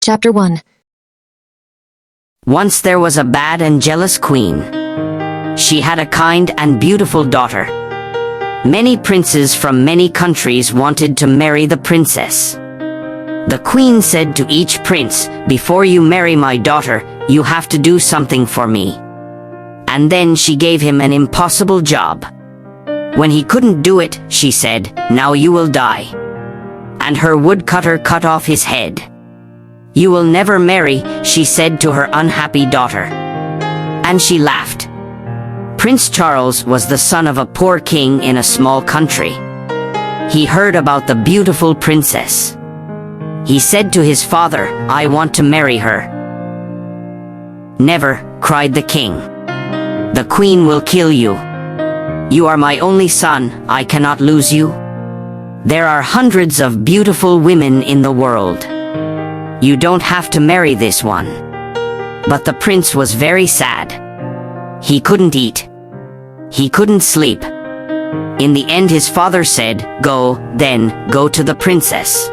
Chapter 1. Once there was a bad and jealous queen. She had a kind and beautiful daughter. Many princes from many countries wanted to marry the princess. The queen said to each prince, "Before you marry my daughter, you have to do something for me." And then she gave him an impossible job. When he couldn't do it, she said, "Now you will die." And her woodcutter cut off his head. "You will never marry," she said to her unhappy daughter. And she laughed. Prince Charles was the son of a poor king in a small country. He heard about the beautiful princess. He said to his father, "I want to marry her." "Never," cried the king. "The queen will kill you. You are my only son, I cannot lose you. There are hundreds of beautiful women in the world. You don't have to marry this one." But the prince was very sad. He couldn't eat. He couldn't sleep. In the end his father said, "Go, then, go to the princess.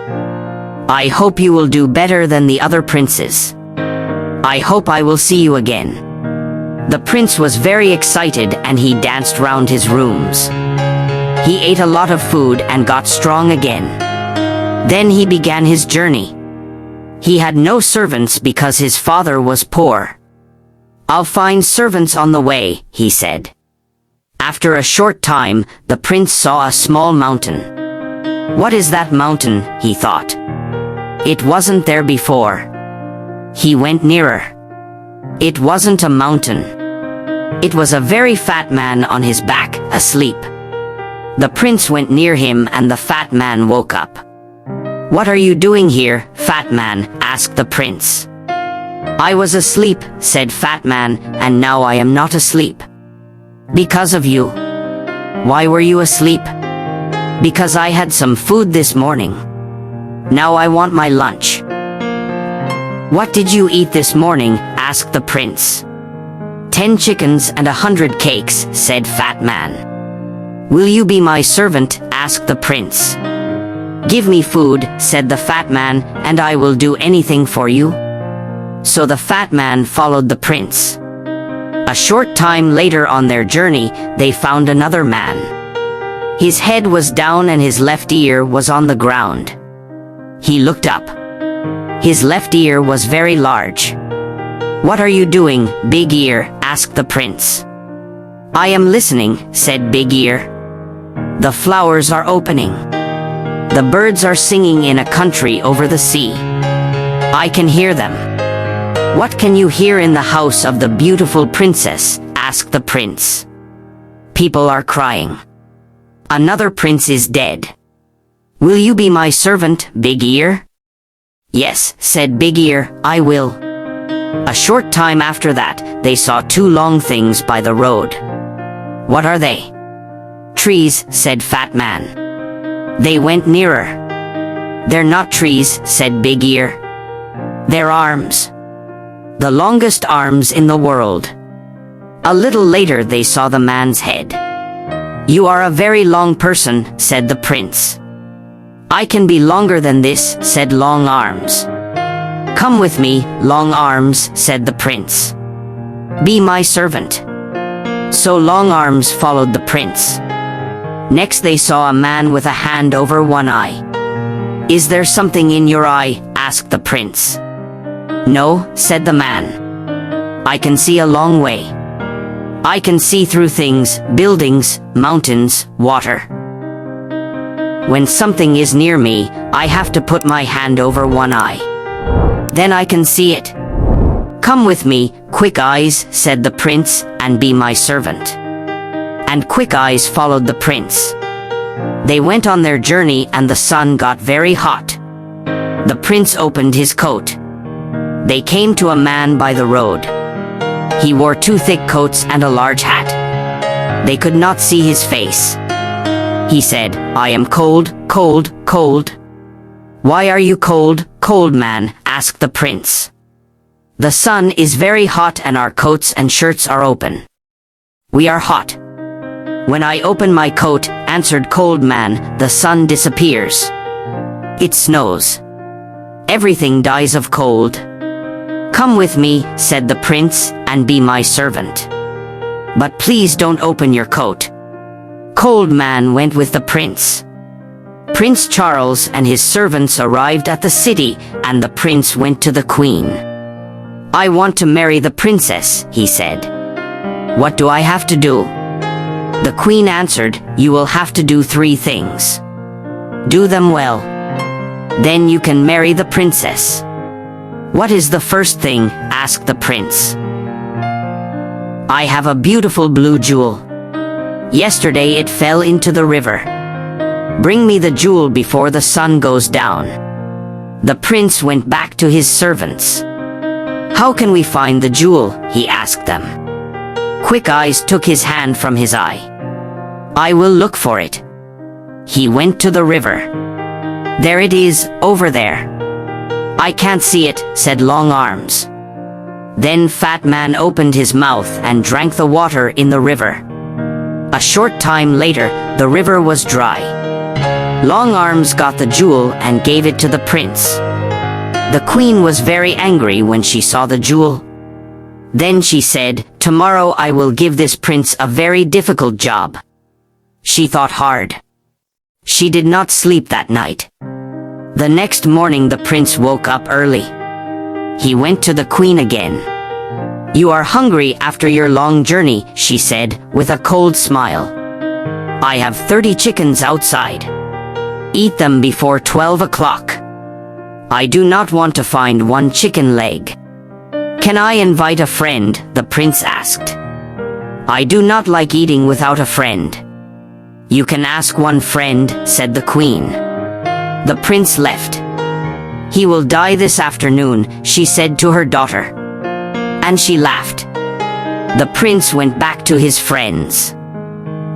I hope you will do better than the other princes. I hope I will see you again." The prince was very excited and he danced round his rooms. He ate a lot of food and got strong again. Then he began his journey. He had no servants because his father was poor. "I'll find servants on the way," he said. After a short time, the prince saw a small mountain. "What is that mountain?" he thought. It wasn't there before. He went nearer. It wasn't a mountain. It was a very fat man on his back, asleep. The prince went near him and the fat man woke up. "What are you doing here, fat man?" asked the prince. "I was asleep," said fat man, "and now I am not asleep." "Because of you." "Why were you asleep?" "Because I had some food this morning. Now I want my lunch." "What did you eat this morning?" asked the prince. 10 chickens and 100 cakes," said fat man. "Will you be my servant?" asked the prince. "Give me food," said the fat man, "and I will do anything for you." So the fat man followed the prince. A short time later on their journey, they found another man. His head was down and his left ear was on the ground. He looked up. His left ear was very large. "What are you doing, Big Ear?" asked the prince. "I am listening," said Big Ear. "The flowers are opening. The birds are singing in a country over the sea. I can hear them." "What can you hear in the house of the beautiful princess?" asked the prince. "People are crying. Another prince is dead." "Will you be my servant, Big Ear?" "Yes," said Big Ear, "I will." A short time after that, they saw 2 long things by the road. "What are they?" "Trees," said Fat Man. They went nearer. "They're not trees," said Big Ear. "They're arms. The longest arms in the world." A little later they saw the man's head. "You are a very long person," said the prince. "I can be longer than this," said Long Arms. "Come with me, Long Arms," said the prince. "Be my servant." So Long Arms followed the prince. Next they saw a man with a hand over one eye. "Is there something in your eye?" asked the prince. "No," said the man. "I can see a long way. I can see through things, buildings, mountains, water. When something is near me, I have to put my hand over one eye. Then I can see it. Come with me, Quick Eyes," said the prince, "and be my servant." And Quick Eyes followed the prince. They went on their journey and the sun got very hot. The prince opened his coat. They came to a man by the road. He wore 2 thick coats and a large hat. They could not see his face. He said, "I am cold, cold, cold." "Why are you cold, cold man?" asked the prince. "The sun is very hot and our coats and shirts are open." "We are hot." "When I open my coat," answered Cold Man, "the sun disappears. It snows. everything dies of cold. Come with me, said the prince, and be my servant. But please don't open your coat. Cold Man went with the prince. Prince Charles and his servants arrived at the city, and the prince went to the queen. I want to marry the princess, he said. What do I have to do? The queen answered, you will have to do 3 things. Do them well. Then you can marry the princess. What is the first thing? Asked the prince. I have a beautiful blue jewel. Yesterday it fell into the river. Bring me the jewel before the sun goes down. The prince went back to his servants. How can we find the jewel? He asked them. Quick Eyes took his hand from his eye. I will look for it. He went to the river. There it is, over there. I can't see it, said Long Arms. Then Fat Man opened his mouth and drank the water in the river. A short time later, the river was dry. Long Arms got the jewel and gave it to the prince. The queen was very angry when she saw the jewel. Then she said, tomorrow I will give this prince a very difficult job. She thought hard. She did not sleep that night. The next morning the prince woke up early. He went to the queen again. You are hungry after your long journey, she said, with a cold smile. I have 30 chickens outside. Eat them before 12 o'clock. I do not want to find 1 chicken leg. Can I invite a friend? The prince asked. I do not like eating without a friend. You can ask 1 friend, said the queen. The prince left. He will die this afternoon, she said to her daughter. And she laughed. The prince went back to his friends.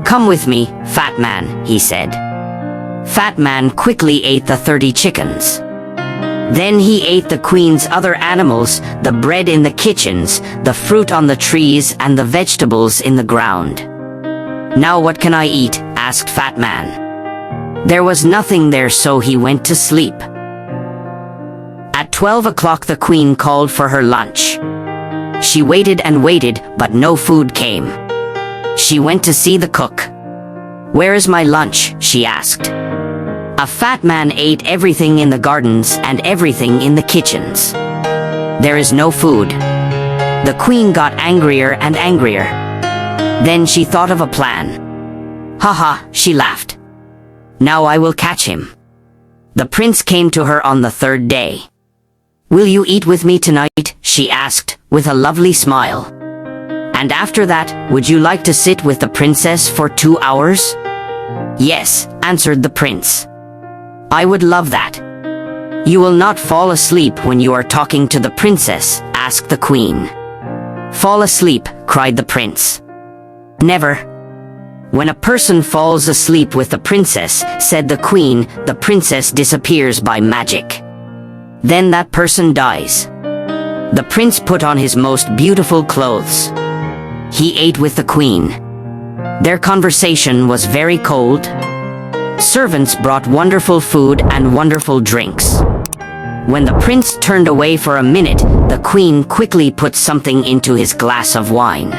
Come with me, Fat Man, he said. Fat Man quickly ate the 30 chickens. Then he ate the queen's other animals, the bread in the kitchens, the fruit on the trees, and the vegetables in the ground. Now what can I eat? Asked Fat Man. There was nothing there, so he went to sleep. At 12 o'clock the queen called for her lunch. She waited and waited, but no food came. She went to see the cook. Where is my lunch? She asked. A fat man ate everything in the gardens and everything in the kitchens. There is no food. The queen got angrier and angrier. Then she thought of a plan. Haha, she laughed. Now I will catch him. The prince came to her on the 3rd day. Will you eat with me tonight? She asked, with a lovely smile. And after that, would you like to sit with the princess for 2 hours? Yes, answered the prince. I would love that. You will not fall asleep when you are talking to the princess? Asked the queen. Fall asleep, cried the prince. Never. When a person falls asleep with the princess, said the queen, the princess disappears by magic. Then that person dies. The prince put on his most beautiful clothes. He ate with the queen. Their conversation was very cold. Servants brought wonderful food and wonderful drinks. When the prince turned away for a minute, the queen quickly put something into his glass of wine.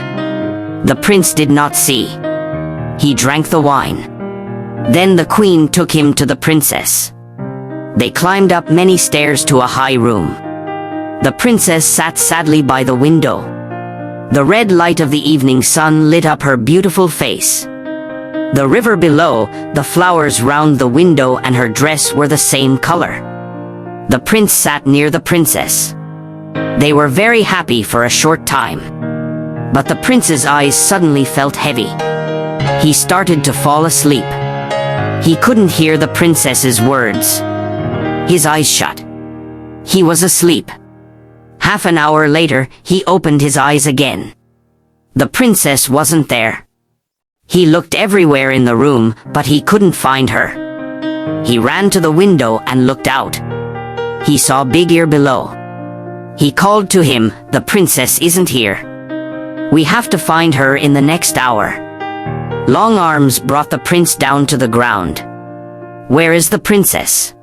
The prince did not see. He drank the wine. Then the queen took him to the princess. They climbed up many stairs to a high room. The princess sat sadly by the window. The red light of the evening sun lit up her beautiful face. The river below, the flowers round the window and her dress were the same color. The prince sat near the princess. They were very happy for a short time. But the prince's eyes suddenly felt heavy. He started to fall asleep. He couldn't hear the princess's words. His eyes shut. He was asleep. Half an hour later, he opened his eyes again. The princess wasn't there. He looked everywhere in the room, but he couldn't find her. He ran to the window and looked out. He saw Big Ear below. He called to him, "The princess isn't here. We have to find her in the next hour." Long Arms brought the prince down to the ground. "Where is the princess?"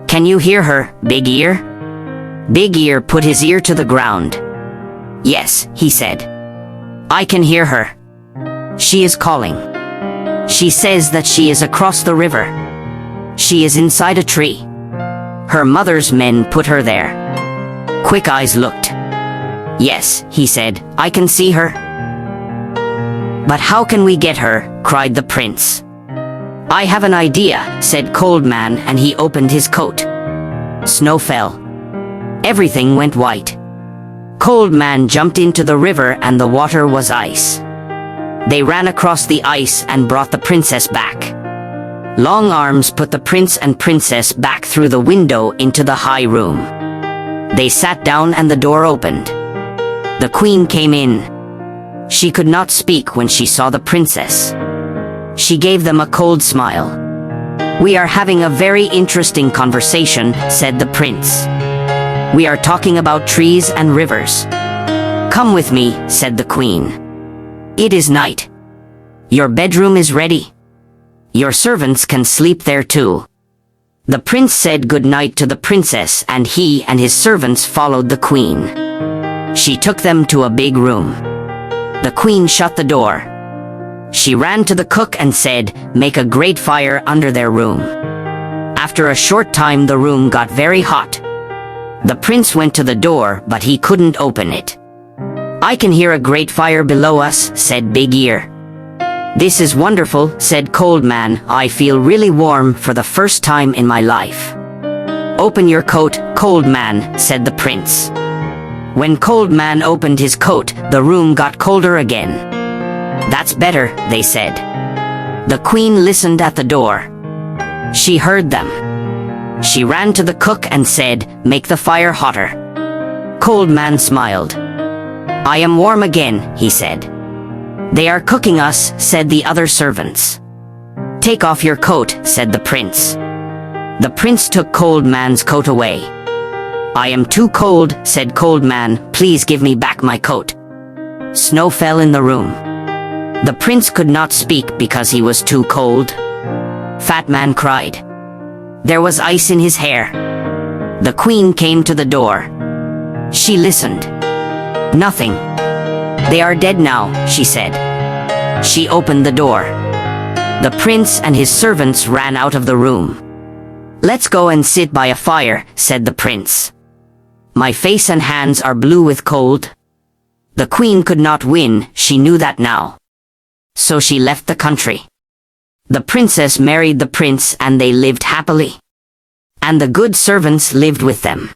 Can you hear her, Big Ear? Big Ear put his ear to the ground. Yes, he said. I can hear her. She is calling. She says that she is across the river. She is inside a tree. Her mother's men put her there. Quick Eyes looked. Yes, he said, I can see her. But how can we get her? Cried the prince. I have an idea, said Cold Man, and he opened his coat. Snow fell. Everything went white. Cold Man jumped into the river and the water was ice. They ran across the ice and brought the princess back. Long Arms put the prince and princess back through the window into the high room. They sat down and the door opened. The queen came in. She could not speak when she saw the princess. She gave them a cold smile. We are having a very interesting conversation, said the prince. We are talking about trees and rivers. Come with me, said the queen. It is night. Your bedroom is ready. Your servants can sleep there too. The prince said good night to the princess and he and his servants followed the queen. She took them to a big room. The queen shut the door. She ran to the cook and said, make a great fire under their room. After a short time the room got very hot. The prince went to the door but he couldn't open it. I can hear a great fire below us, said Big Ear. This is wonderful, said Cold Man. I feel really warm for the first time in my life. Open your coat, Cold Man, said the prince. When Cold Man opened his coat, the room got colder again. That's better, they said. The queen listened at the door. She heard them. She ran to the cook and said, make the fire hotter. Cold Man smiled. I am warm again, he said. They are cooking us, said the other servants. Take off your coat, said the prince. The prince took Cold Man's coat away. I am too cold, said Cold Man. Please give me back my coat. Snow fell in the room. The prince could not speak because he was too cold. Fat Man cried. There was ice in his hair. The queen came to the door. She listened. Nothing. They are dead now, she said. She opened the door. The prince and his servants ran out of the room. Let's go and sit by a fire, said the prince. My face and hands are blue with cold. The queen could not win, she knew that now. So she left the country. The princess married the prince and they lived happily. And the good servants lived with them.